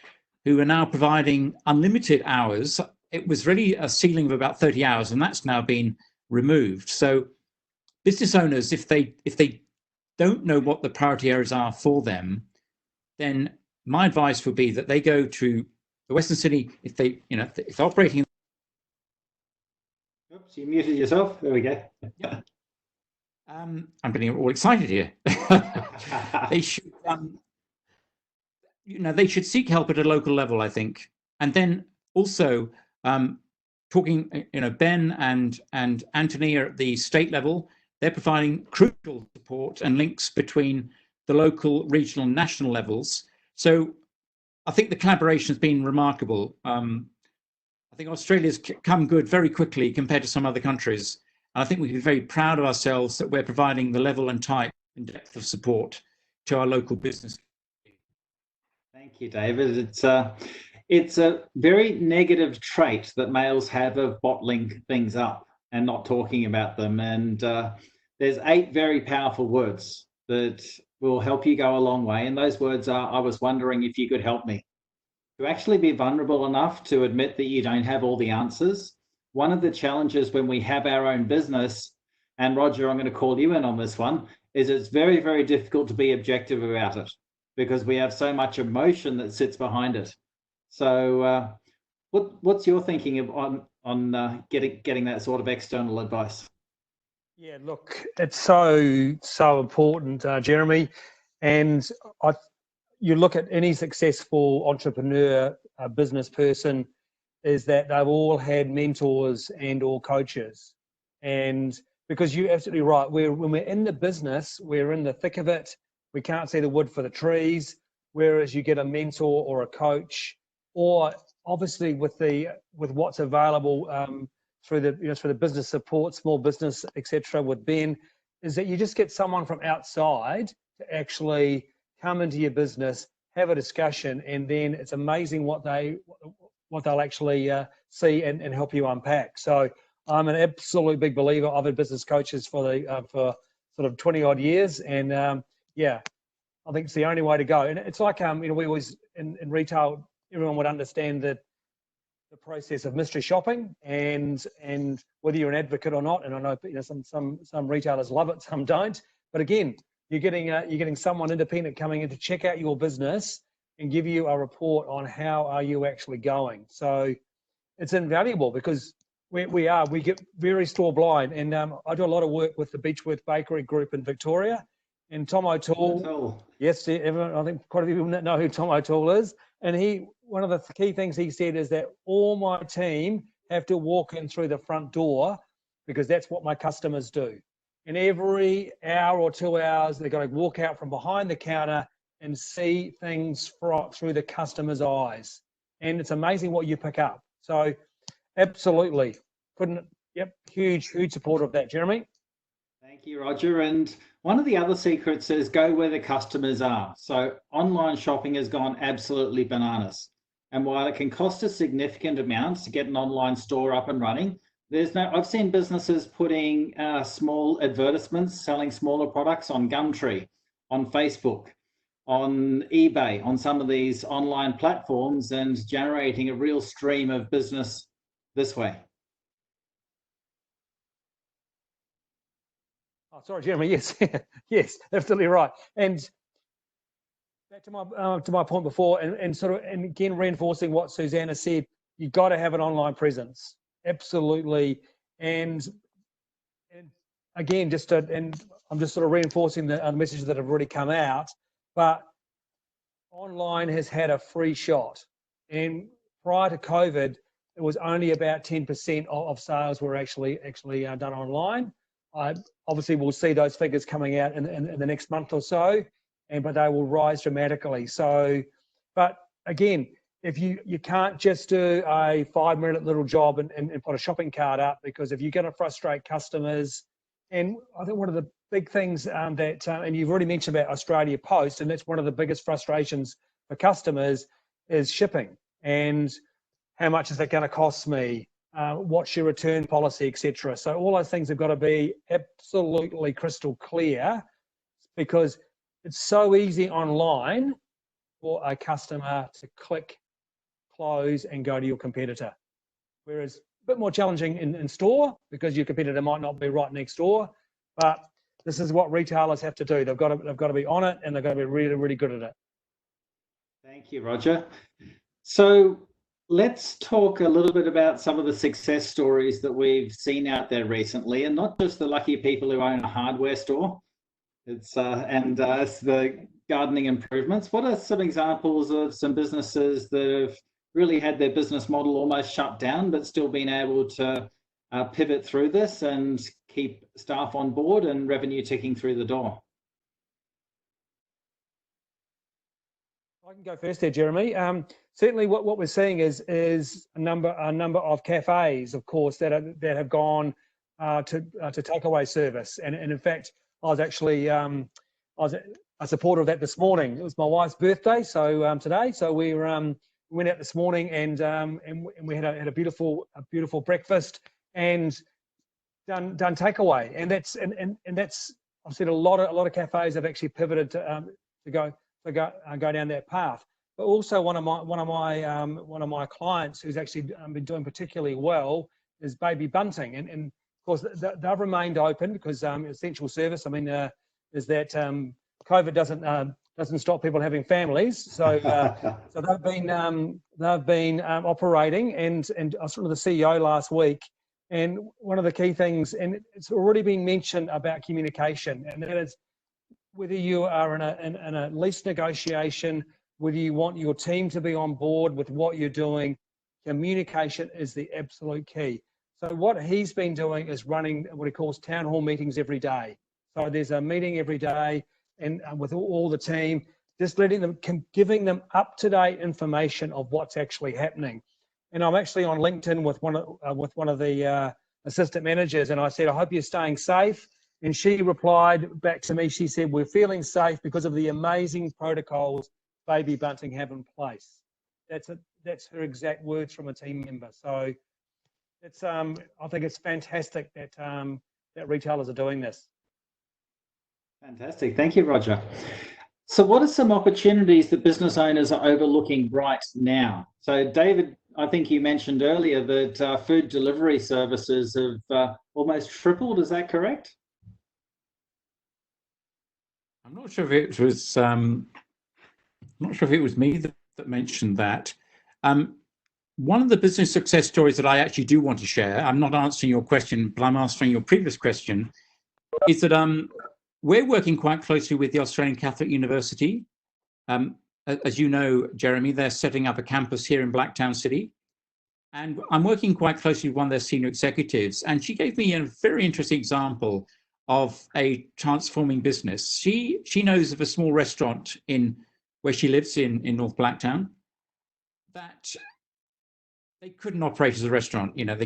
who are now providing unlimited hours. It was really a ceiling of about 30 hours, and that's now been removed. So business owners, if they don't know what the priority areas are for them, then my advice would be that they go to the Western Sydney, if they're operating. Oops, you muted yourself. There we go. Yeah. I'm getting all excited here. They should, they should seek help at a local level, I think, and then also talking. Ben and Anthony are at the state level. They're providing crucial support and links between the local, regional, and national levels. So I think the collaboration has been remarkable. I think Australia's come good very quickly compared to some other countries. And I think we can be very proud of ourselves that we're providing the level and type and depth of support to our local business. Thank you, David. It's a very negative trait that males have of bottling things up and not talking about them. And there's 8 very powerful words that will help you go a long way. And those words are, I was wondering if you could help me. to actually be vulnerable enough to admit that you don't have all the answers. One of the challenges when we have our own business, and Roger, I'm going to call you in on this one, is it's very, very difficult to be objective about it because we have so much emotion that sits behind it. So what's your thinking on getting that sort of external advice? Yeah, look, it's so important, Jeremy. And you look at any successful entrepreneur, business person, is that they've all had mentors and or coaches. And because you're absolutely right, when we're in the business, we're in the thick of it. We can't see the wood for the trees. Whereas you get a mentor or a coach, or obviously with what's available through the business support, small business, etc. with Ben, is that you just get someone from outside to actually come into your business, have a discussion, and then it's amazing what they'll actually see and help you unpack. So I'm an absolute big believer. I've had business coaches for sort of 20 odd years, and yeah, I think it's the only way to go. And it's like we always in retail, everyone would understand that the process of mystery shopping and whether you're an advocate or not. And I know some retailers love it, some don't. But again, you're getting someone independent coming in to check out your business and give you a report on how are you actually going. So it's invaluable because we get very store blind. And I do a lot of work with the Beechworth Bakery Group in Victoria. And Tom O'Toole, yes, everyone, I think quite a few people know who Tom O'Toole is. And one of the key things he said is that all my team have to walk in through the front door because that's what my customers do. And every hour or 2 hours, they've got to walk out from behind the counter and see things through the customer's eyes. And it's amazing what you pick up. So absolutely. Huge support of that, Jeremy. Thank you, Roger. And one of the other secrets is go where the customers are. So online shopping has gone absolutely bananas. And while it can cost a significant amount to get an online store up and running, I've seen businesses putting small advertisements, selling smaller products on Gumtree, on Facebook, on eBay, on some of these online platforms, and generating a real stream of business this way. Oh, sorry, Jeremy. Yes, yes, absolutely right. And back to my point before, and again reinforcing what Susanna said, you've got to have an online presence, absolutely. And again, I'm just sort of reinforcing the messages that have already come out. But online has had a free shot, and prior to COVID, it was only about 10% of sales were actually done online. Obviously, we'll see those figures coming out in the next month or so, but they will rise dramatically. So, but again, if you can't just do a 5-minute little job and put a shopping cart up, because if you're going to frustrate customers, and I think one of the big things and you've already mentioned about Australia Post, and that's one of the biggest frustrations for customers is shipping and how much is that going to cost me? What's your return policy, etc. So all those things have got to be absolutely crystal clear, because it's so easy online for a customer to click, close, and go to your competitor. Whereas a bit more challenging in store because your competitor might not be right next door. But this is what retailers have to do. They've got to be on it, and they've got to be really, really good at it. Thank you, Roger. So let's talk a little bit about some of the success stories that we've seen out there recently, and not just the lucky people who own a hardware store. It's the gardening improvements. What are some examples of some businesses that have really had their business model almost shut down, but still been able to pivot through this and keep staff on board and revenue ticking through the door? I can go first there, Jeremy. Certainly, what we're seeing is a number of cafes, of course, that have gone to takeaway service, and in fact, I was actually a supporter of that this morning. It was my wife's birthday, so today, so we went out this morning and we had a beautiful breakfast and done takeaway, and that's I've seen a lot of cafes have actually pivoted to go down that path. but also one of my clients who's actually been doing particularly well is Baby Bunting, and of course they've remained open because essential service. I mean, is that COVID doesn't stop people having families, so so they've been operating, and I was talking to the CEO last week, and one of the key things, and it's already been mentioned about communication, and that is whether you are in a lease negotiation, whether you want your team to be on board with what you're doing, communication is the absolute key. So what he's been doing is running what he calls town hall meetings every day. So there's a meeting every day, and with all the team, just giving them up-to-date information of what's actually happening. And I'm actually on LinkedIn with one of the assistant managers, and I said, I hope you're staying safe. And she replied back to me, she said, we're feeling safe because of the amazing protocols Baby Bunting have in place. That's her exact words from a team member. So it's I think it's fantastic that that retailers are doing this. Fantastic. Thank you, Roger. So what are some opportunities that business owners are overlooking right now? So David, I think you mentioned earlier that food delivery services have almost tripled. Is that correct? I'm not sure if it was. I'm not sure if it was me that mentioned that. One of the business success stories that I actually do want to share, I'm not answering your question, but I'm answering your previous question, is that we're working quite closely with the Australian Catholic University. As you know, Jeremy, they're setting up a campus here in Blacktown City. And I'm working quite closely with one of their senior executives. And she gave me a very interesting example of a transforming business. She knows of a small restaurant in where she lives in North Blacktown that they couldn't operate as a restaurant. You know,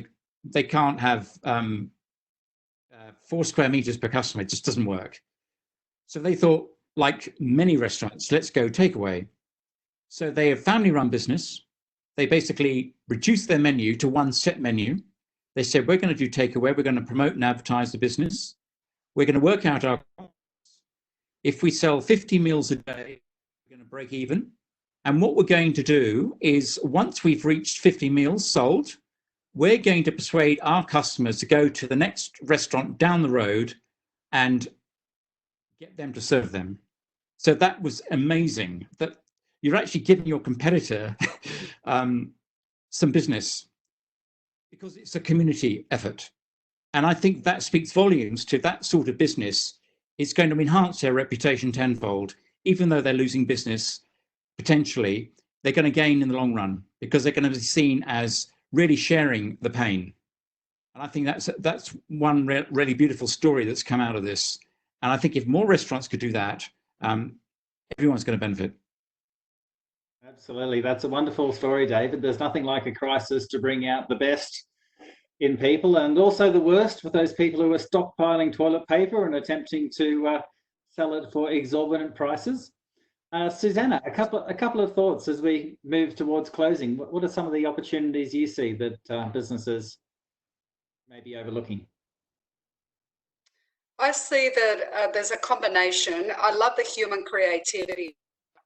they can't have 4 square meters per customer. It just doesn't work. So they thought, like many restaurants, let's go takeaway. So they have family-run business. They basically reduced their menu to one set menu. They said, we're going to do takeaway. We're going to promote and advertise the business. We're going to work out our costs. If we sell 50 meals a day, we're going to break even. And what we're going to do is once we've reached 50 meals sold, we're going to persuade our customers to go to the next restaurant down the road and get them to serve them. So that was amazing that you're actually giving your competitor some business because it's a community effort. And I think that speaks volumes to that sort of business. It's going to enhance their reputation tenfold. Even though they're losing business, potentially, they're going to gain in the long run because they're going to be seen as really sharing the pain. And I think that's one really beautiful story that's come out of this. And I think if more restaurants could do that, everyone's going to benefit. Absolutely. That's a wonderful story, David. There's nothing like a crisis to bring out the best in people, and also the worst with those people who are stockpiling toilet paper and attempting to sell it for exorbitant prices. Susanna, a couple of thoughts as we move towards closing. What are some of the opportunities you see that businesses may be overlooking? I see that there's a combination. I love the human creativity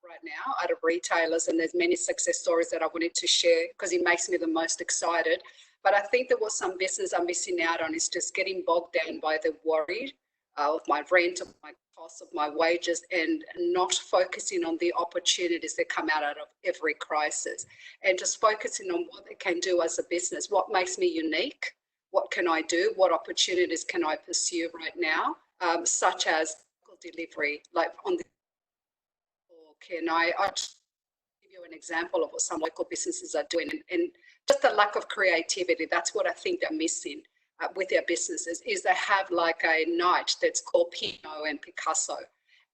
right now out of retailers, and there's many success stories that I wanted to share because it makes me the most excited. But I think that what some business are missing out on is just getting bogged down by the worry of my rent, of my cost, of my wages, and not focusing on the opportunities that come out of every crisis, and just focusing on what they can do as a business. What makes me unique? What can I do? What opportunities can I pursue right now? Such as delivery, like on the, or can I'll just give you an example of what some local businesses are doing, and just the lack of creativity. That's what I think they're missing with their businesses, is they have like a night that's called Pinot and Picasso.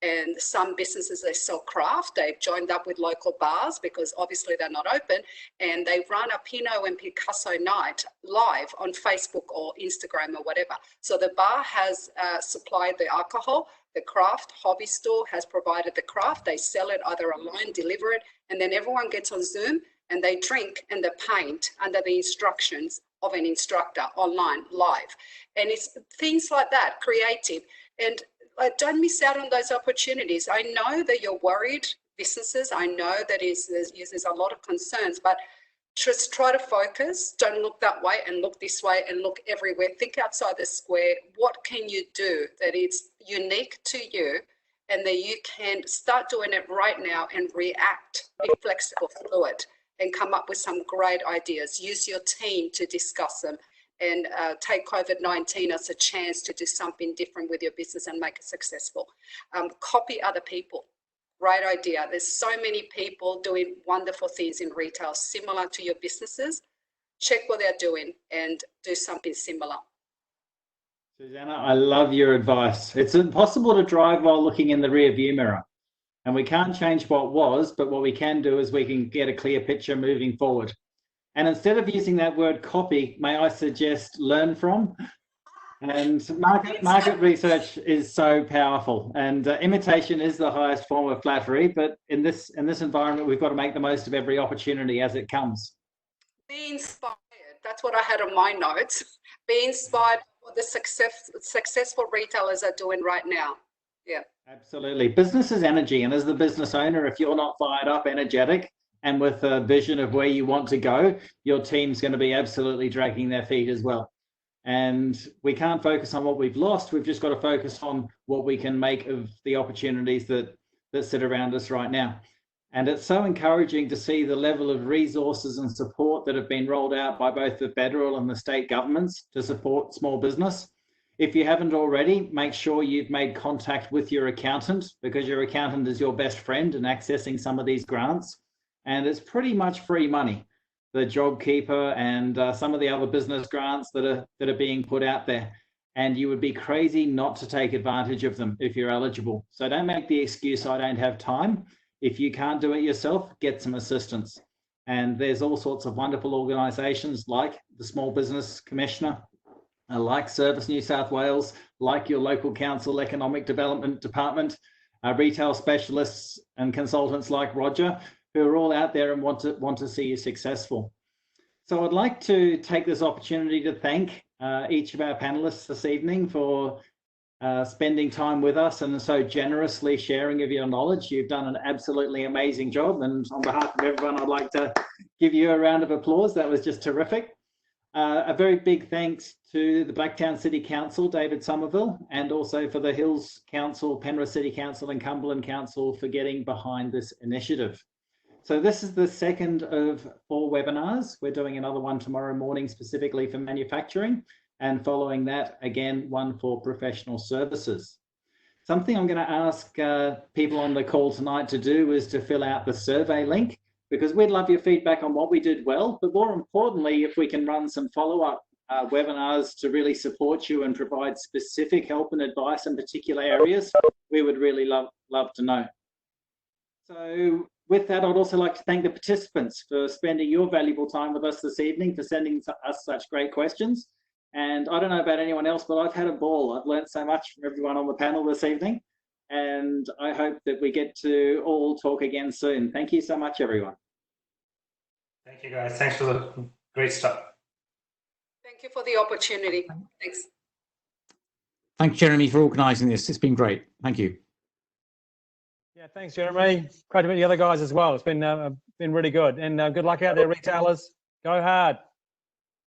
And some businesses, they sell craft. They've joined up with local bars because obviously they're not open, and they run a Pinot and Picasso night live on Facebook or Instagram or whatever. So the bar has supplied the alcohol, the craft hobby store has provided the craft. They sell it either online, deliver it, and then everyone gets on Zoom and they drink and they paint under the instructions of an instructor online live. And it's things like that, creative. And don't miss out on those opportunities. I know that you're worried businesses. I know that there's a lot of concerns, but just try to focus. Don't look that way and look this way and look everywhere. Think outside the square. What can you do that is unique to you and that you can start doing it right now and react, be flexible, fluid, and come up with some great ideas. Use your team to discuss them and take COVID-19 as a chance to do something different with your business and make it successful. Copy other people. Great idea. There's so many people doing wonderful things in retail similar to your businesses. Check what they're doing and do something similar. Susanna, I love your advice. It's impossible to drive while looking in the rear view mirror. And we can't change what was, but what we can do is we can get a clear picture moving forward. And instead of using that word copy, may I suggest learn from? And market research is so powerful, and imitation is the highest form of flattery. But in this environment, we've got to make the most of every opportunity as it comes. Be inspired. That's what I had on my notes. Be inspired by what the successful retailers are doing right now. Yeah, absolutely. Business is energy, and as the business owner, if you're not fired up, energetic, and with a vision of where you want to go, your team's going to be absolutely dragging their feet as well. And we can't focus on what we've lost. We've just got to focus on what we can make of the opportunities that sit around us right now. And it's so encouraging to see the level of resources and support that have been rolled out by both the federal and the state governments to support small business. If you haven't already, make sure you've made contact with your accountant, because your accountant is your best friend in accessing some of these grants. And it's pretty much free money. The JobKeeper and some of the other business grants that are being put out there, and you would be crazy not to take advantage of them if you're eligible. So don't make the excuse, I don't have time. If you can't do it yourself, get some assistance. And there's all sorts of wonderful organisations like the Small Business Commissioner, like Service New South Wales, like your local council economic development department, retail specialists and consultants like Roger, who are all out there and want to see you successful. So I'd like to take this opportunity to thank each of our panelists this evening for spending time with us and so generously sharing of your knowledge. You've done an absolutely amazing job, and on behalf of everyone, I'd like to give you a round of applause. That was just terrific. A very big thanks to the Blacktown City Council, David Somerville, and also for the Hills Council, Penrith City Council and Cumberland Council for getting behind this initiative. So this is the second of 4 webinars. We're doing another one tomorrow morning specifically for manufacturing, and following that, again, one for professional services. Something I'm going to ask people on the call tonight to do is to fill out the survey link, because we'd love your feedback on what we did well, but more importantly, if we can run some follow-up webinars to really support you and provide specific help and advice in particular areas, we would really love to know. So with that, I'd also like to thank the participants for spending your valuable time with us this evening, for sending us such great questions. And I don't know about anyone else, but I've had a ball. I've learned so much from everyone on the panel this evening, and I hope that we get to all talk again soon. Thank you so much, everyone. Thank you, guys. Thanks for the great stuff. Thank you for the opportunity. Thanks. Thanks, Jeremy, for organising this. It's been great. Thank you. Yeah, thanks, Jeremy. Great to meet the other guys as well. It's been really good. And good luck out there, retailers. Go hard.